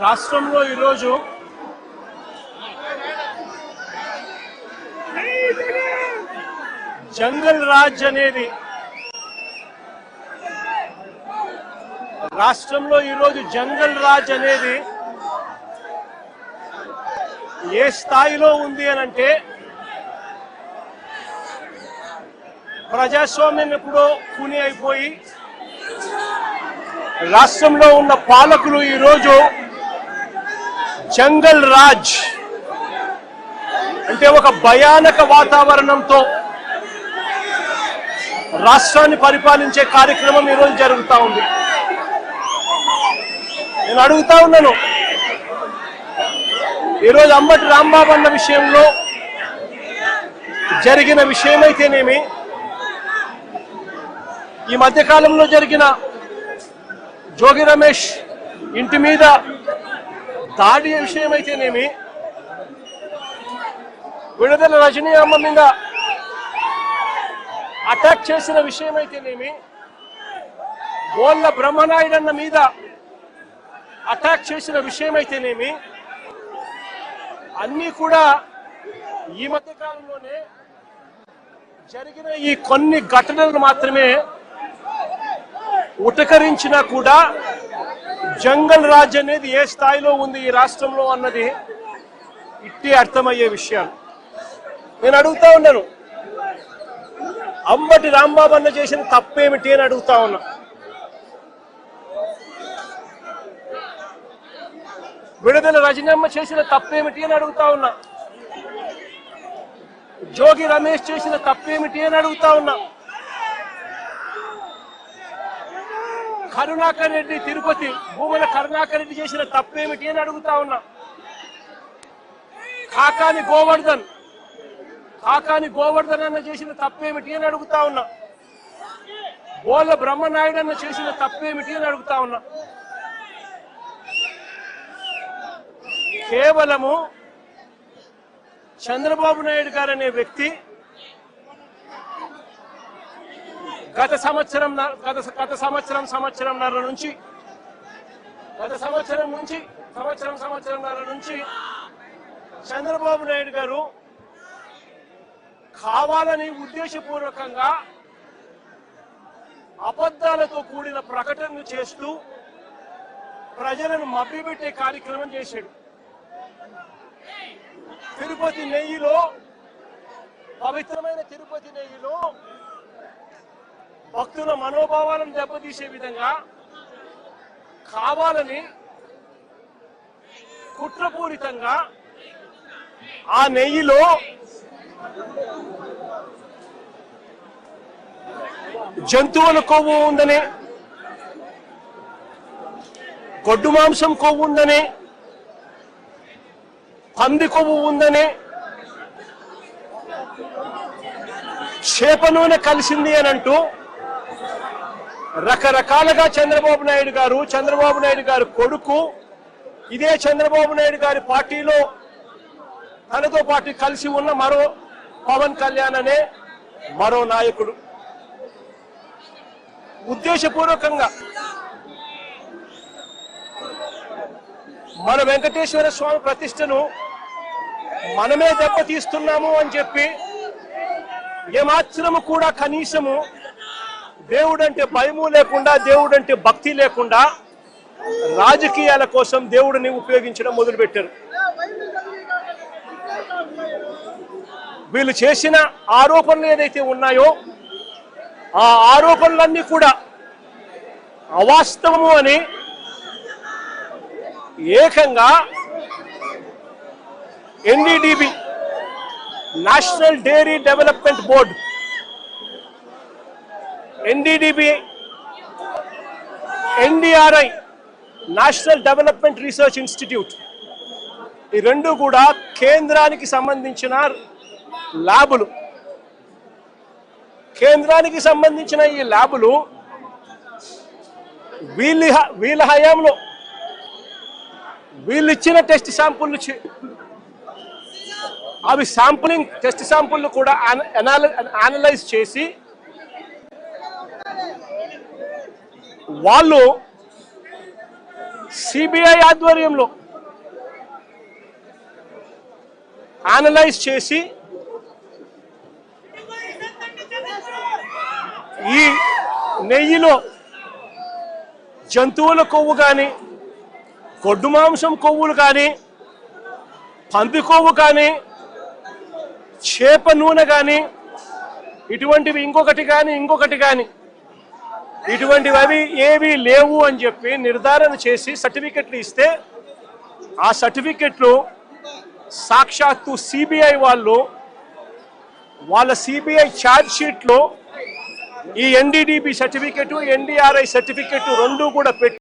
రాష్ట్రంలో ఈరోజు జంగల్ రాజ్ అనేది ఏ స్థాయిలో ఉంది అని అంటే ప్రజాస్వామ్యం ఎప్పుడో కూని అయిపోయి రాష్ట్రంలో ఉన్న పాలకులు ఈరోజు జంగల్ రాజ్ అంటే ఒక భయానక వాతావరణంతో రాష్ట్రాన్ని పరిపాలించే కార్యక్రమం ఈరోజు జరుగుతూ ఉంది. నేను అడుగుతా ఉన్నాను, ఈరోజు అంబటి రాంబాబు అన్న విషయంలో జరిగిన విషయమైతేనేమి, ఈ మధ్యకాలంలో జరిగిన జోగి రమేష్ ఇంటి మీద దాడి విషయమైతేనేమి, విడుదల రజనీ అమ్మ మీద అటాక్ చేసిన విషయమైతేనేమి, బోళ్ళ బ్రహ్మనాయుడన్న మీద అటాక్ చేసిన విషయమైతేనేమి, అన్నీ కూడా ఈ మధ్య కాలంలోనే జరిగిన ఈ కొన్ని ఘటనలు మాత్రమే ఉటకరించినా కూడా జంగల్ రాజ్ అనేది ఏ స్థాయిలో ఉంది ఈ రాష్ట్రంలో అన్నది ఇట్టే అర్థమయ్యే విషయాలు. నేను అడుగుతా ఉన్నాను, అంబటి రాంబాబు అన్న చేసిన తప్పేమిటి అని అడుగుతా ఉన్నా. విడుదల రజనమ్మ చేసిన తప్పేమిటి అని అడుగుతా ఉన్నా. జోగి రమేష్ చేసిన తప్పేమిటి అని అడుగుతా ఉన్నా. కరుణాకర్ రెడ్డి తిరుపతి భూముల కరుణాకర్ రెడ్డి చేసిన తప్పేమిటి అని అడుగుతా ఉన్నా. కాకాని గోవర్ధన్ అన్న చేసిన తప్పేమిటి అని అడుగుతా ఉన్నా. బోళ్ళ బ్రహ్మనాయుడు అన్న చేసిన తప్పేమిటి అని అడుగుతా ఉన్నా. కేవలము చంద్రబాబు నాయుడు గారు అనే వ్యక్తి గత సంవత్సరంన్నర నుంచి చంద్రబాబు నాయుడు గారు కావాలని ఉద్దేశపూర్వకంగా అబద్ధాలతో కూడిన ప్రకటనలు చేస్తూ ప్రజలను మభ్యపెట్టే కార్యక్రమం చేశాడు. తిరుపతి నెయ్యిలో, పవిత్రమైన తిరుపతి నెయ్యిలో భక్తుల మనోభావాలను దెబ్బతీసే విధంగా కావాలని కుట్రపూరితంగా ఆ నెయ్యిలో జంతువుల కొవ్వు ఉందని, గొడ్డు మాంసం కొవ్వు ఉందని, పంది కొవ్వు ఉందని, చేప నూనె కలిసింది అని అంటూ రకరకాలుగా చంద్రబాబు నాయుడు గారు కొడుకు, ఇదే చంద్రబాబు నాయుడు గారి పార్టీలో తనతో పాటు కలిసి ఉన్న మరో పవన్ కళ్యాణ్ అనే మరో నాయకుడు ఉద్దేశపూర్వకంగా మన వెంకటేశ్వర స్వామి ప్రతిష్టను మనమే దెబ్బతీస్తున్నాము అని చెప్పి ఏమాత్రము కూడా కనీసము దేవుడంటే భయము లేకుండా, దేవుడంటే భక్తి లేకుండా రాజకీయాల కోసం దేవుడిని ఉపయోగించడం మొదలుపెట్టారు. వీళ్ళు చేసిన ఆరోపణలు ఏదైతే ఉన్నాయో ఆ ఆరోపణలన్నీ కూడా అవాస్తవము అని ఏకంగా NDDB national dairy development board, NDDB NDRI national development research institute, ఈ రెండు కూడా కేంద్రానికి సంబంధించిన ల్యాబులు. కేంద్రానికి సంబంధించిన ఈ ల్యాబులు వీళ్ళ హయాంలో వీళ్ళు ఇచ్చిన టెస్ట్ శాంపుల్ అవి టెస్ట్ శాంపుల్ కూడా అనలైజ్ చేసి వాళ్ళు సిబిఐ ఆధ్వర్యంలో అనలైజ్ చేసి ఈ నెయ్యిలో జంతువుల కొవ్వు కానీ, గొడ్డు మాంసం కొవ్వులు కానీ, పంది కొవ్వు కానీ, చేప నూనె కానీ, ఇటువంటివి ఇంకొకటి కానీ ఇటువంటివి అవి ఏవి లేవు అని చెప్పి నిర్ధారణ చేసి సర్టిఫికెట్లు ఇస్తే, ఆ సర్టిఫికెట్లు సాక్షాత్తు సిబిఐ వాళ్ళ సిబిఐ ఛార్జ్ షీట్లో ఈ ఎన్డీడీబీ సర్టిఫికెట్, ఎన్డీఆర్ఐ సర్టిఫికెట్ రెండు కూడా పెట్టి